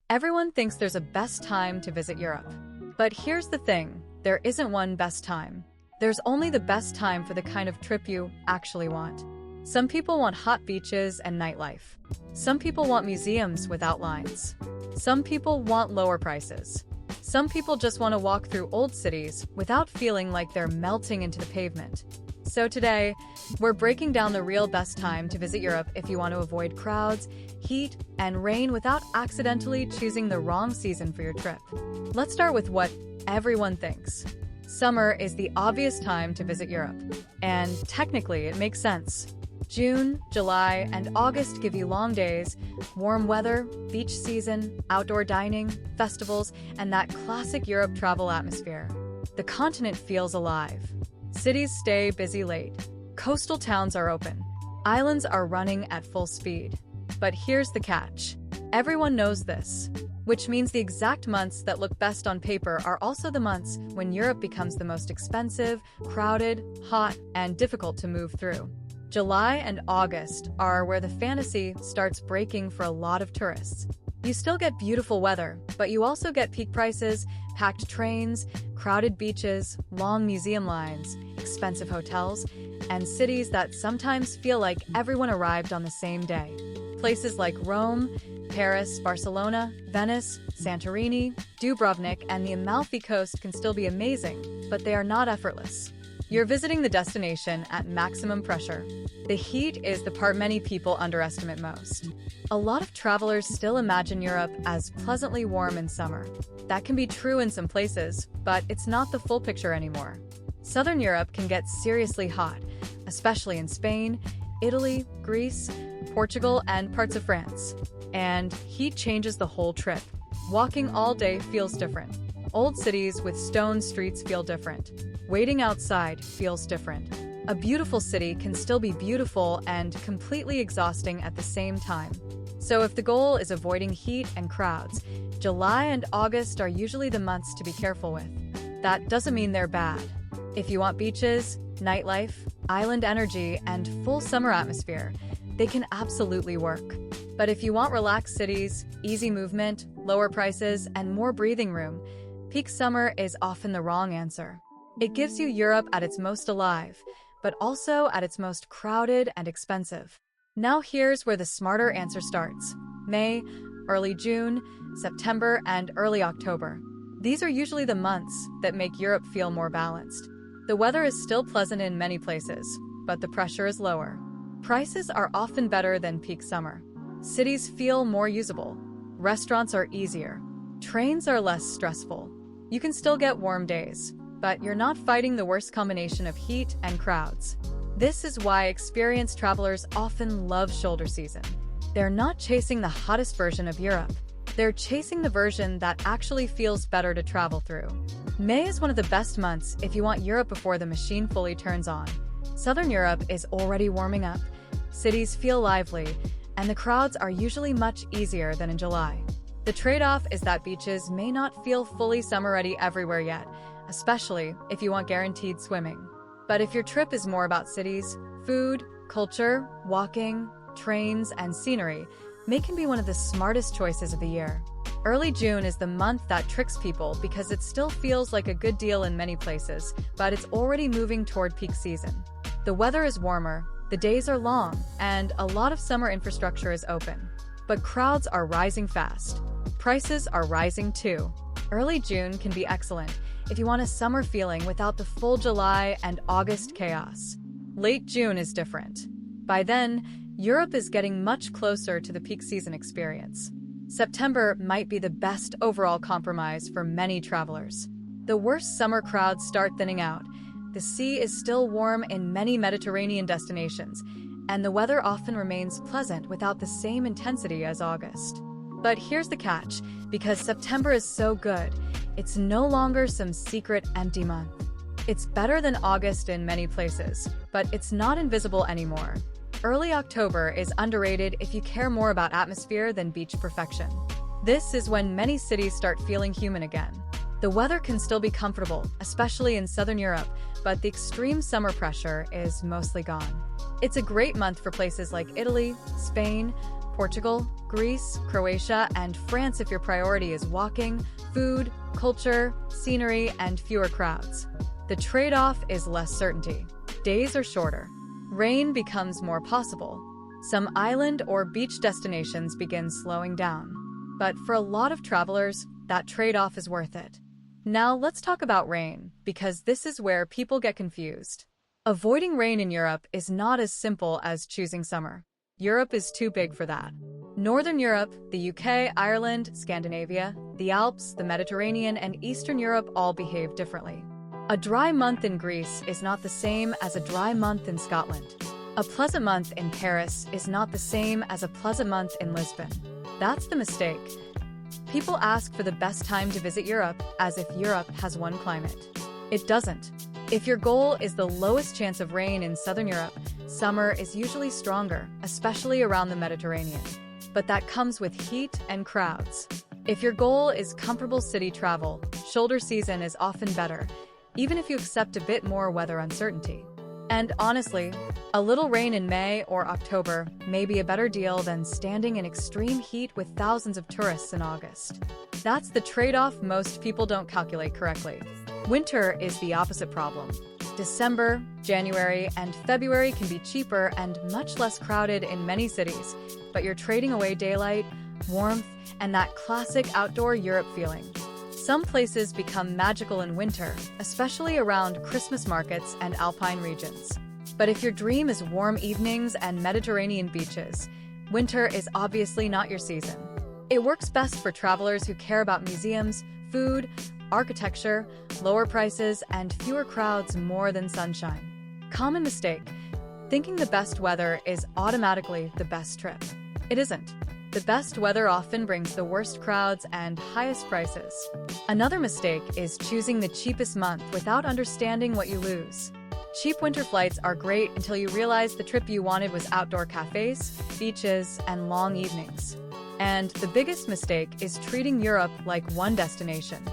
Everyone thinks there's a best time to visit Europe. But here's the thing, there isn't one best time. There's only the best time for the kind of trip you actually want. Some people want hot beaches and nightlife. Some people want museums without lines. Some people want lower prices. Some people just want to walk through old cities without feeling like they're melting into the pavement. So today, we're breaking down the real best time to visit Europe if you want to avoid crowds, heat, and rain without accidentally choosing the wrong season for your trip. Let's start with what everyone thinks. Summer is the obvious time to visit Europe, and technically it makes sense. June, July, and August give you long days, warm weather, beach season, outdoor dining, festivals, and that classic Europe travel atmosphere. The continent feels alive. Cities stay busy late. Coastal towns are open. Islands are running at full speed. But here's the catch. Everyone knows this, which means the exact months that look best on paper are also the months when Europe becomes the most expensive, crowded, hot, and difficult to move through. July and August are where the fantasy starts breaking for a lot of tourists. You still get beautiful weather, but you also get peak prices, packed trains, crowded beaches, long museum lines, expensive hotels, and cities that sometimes feel like everyone arrived on the same day. Places like Rome, Paris, Barcelona, Venice, Santorini, Dubrovnik, and the Amalfi Coast can still be amazing, but they are not effortless. You're visiting the destination at maximum pressure. The heat is the part many people underestimate most. A lot of travelers still imagine Europe as pleasantly warm in summer. That can be true in some places, but it's not the full picture anymore. Southern Europe can get seriously hot, especially in Spain, Italy, Greece, Portugal, and parts of France. And heat changes the whole trip. Walking all day feels different. Old cities with stone streets feel different. Waiting outside feels different. A beautiful city can still be beautiful and completely exhausting at the same time. So if the goal is avoiding heat and crowds, July and August are usually the months to be careful with. That doesn't mean they're bad. If you want beaches, nightlife, island energy, and full summer atmosphere, they can absolutely work. But if you want relaxed cities, easy movement, lower prices, and more breathing room, peak summer is often the wrong answer. It gives you Europe at its most alive, but also at its most crowded and expensive. Now here's where the smarter answer starts. May, early June, September, and early October. These are usually the months that make Europe feel more balanced. The weather is still pleasant in many places, but the pressure is lower. Prices are often better than peak summer. Cities feel more usable. Restaurants are easier. Trains are less stressful. You can still get warm days, but you're not fighting the worst combination of heat and crowds. This is why experienced travelers often love shoulder season. They're not chasing the hottest version of Europe. They're chasing the version that actually feels better to travel through. May is one of the best months if you want Europe before the machine fully turns on. Southern Europe is already warming up, cities feel lively, and the crowds are usually much easier than in July. The trade-off is that beaches may not feel fully summer-ready everywhere yet, especially if you want guaranteed swimming. But if your trip is more about cities, food, culture, walking, trains, and scenery, May can be one of the smartest choices of the year. Early June is the month that tricks people because it still feels like a good deal in many places, but it's already moving toward peak season. The weather is warmer, the days are long, and a lot of summer infrastructure is open. But crowds are rising fast. Prices are rising too. Early June can be excellent if you want a summer feeling without the full July and August chaos. Late June is different. By then, Europe is getting much closer to the peak season experience. September might be the best overall compromise for many travelers. The worst summer crowds start thinning out. The sea is still warm in many Mediterranean destinations, and the weather often remains pleasant without the same intensity as August. But here's the catch, because September is so good, it's no longer some secret empty month. It's better than August in many places, but it's not invisible anymore. Early October is underrated if you care more about atmosphere than beach perfection. This is when many cities start feeling human again. The weather can still be comfortable, especially in Southern Europe, but the extreme summer pressure is mostly gone. It's a great month for places like Italy, Spain, Portugal, Greece, Croatia, and France if your priority is walking, food, culture, scenery, and fewer crowds. The trade-off is less certainty. Days are shorter. Rain becomes more possible. Some island or beach destinations begin slowing down. But for a lot of travelers, that trade-off is worth it. Now let's talk about rain, because this is where people get confused. Avoiding rain in Europe is not as simple as choosing summer. Europe is too big for that. Northern Europe, the UK, Ireland, Scandinavia, the Alps, the Mediterranean, and Eastern Europe all behave differently. A dry month in Greece is not the same as a dry month in Scotland. A pleasant month in Paris is not the same as a pleasant month in Lisbon. That's the mistake. People ask for the best time to visit Europe as if Europe has one climate. It doesn't. If your goal is the lowest chance of rain in Southern Europe, summer is usually stronger, especially around the Mediterranean. But that comes with heat and crowds. If your goal is comfortable city travel, shoulder season is often better, even if you accept a bit more weather uncertainty. And honestly, a little rain in May or October may be a better deal than standing in extreme heat with thousands of tourists in August. That's the trade-off most people don't calculate correctly. Winter is the opposite problem. December, January, and February can be cheaper and much less crowded in many cities, but you're trading away daylight, warmth, and that classic outdoor Europe feeling. Some places become magical in winter, especially around Christmas markets and alpine regions. But if your dream is warm evenings and Mediterranean beaches, winter is obviously not your season. It works best for travelers who care about museums, food, architecture, lower prices, and fewer crowds more than sunshine. Common mistake: thinking the best weather is automatically the best trip. It isn't. The best weather often brings the worst crowds and highest prices. Another mistake is choosing the cheapest month without understanding what you lose. Cheap winter flights are great until you realize the trip you wanted was outdoor cafes, beaches, and long evenings. And the biggest mistake is treating Europe like one destination.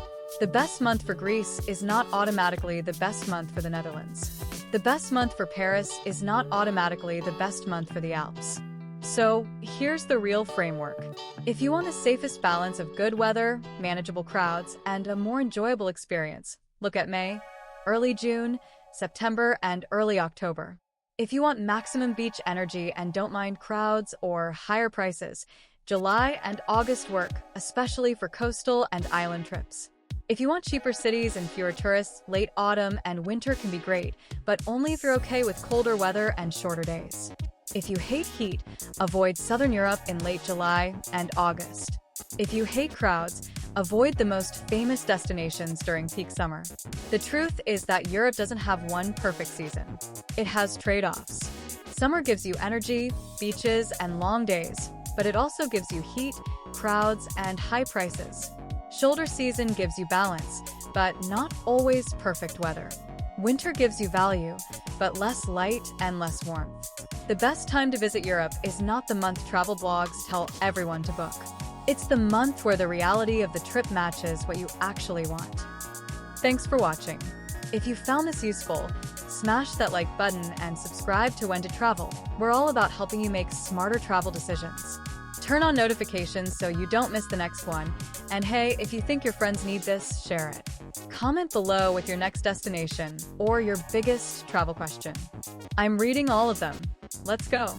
The best month for Greece is not automatically the best month for the Netherlands. The best month for Paris is not automatically the best month for the Alps. So, here's the real framework. If you want the safest balance of good weather, manageable crowds, and a more enjoyable experience, look at May, early June, September, and early October. If you want maximum beach energy and don't mind crowds or higher prices, July and August work, especially for coastal and island trips. If you want cheaper cities and fewer tourists, late autumn and winter can be great, but only if you're okay with colder weather and shorter days. If you hate heat, avoid Southern Europe in late July and August. If you hate crowds, avoid the most famous destinations during peak summer. The truth is that Europe doesn't have one perfect season. It has trade-offs. Summer gives you energy, beaches, and long days, but it also gives you heat, crowds, and high prices. Shoulder season gives you balance, but not always perfect weather. Winter gives you value, but less light and less warmth. The best time to visit Europe is not the month travel blogs tell everyone to book. It's the month where the reality of the trip matches what you actually want. Thanks for watching. If you found this useful, smash that like button and subscribe to When to Travel. We're all about helping you make smarter travel decisions. Turn on notifications so you don't miss the next one. And hey, if you think your friends need this, share it. Comment below with your next destination or your biggest travel question. I'm reading all of them. Let's go.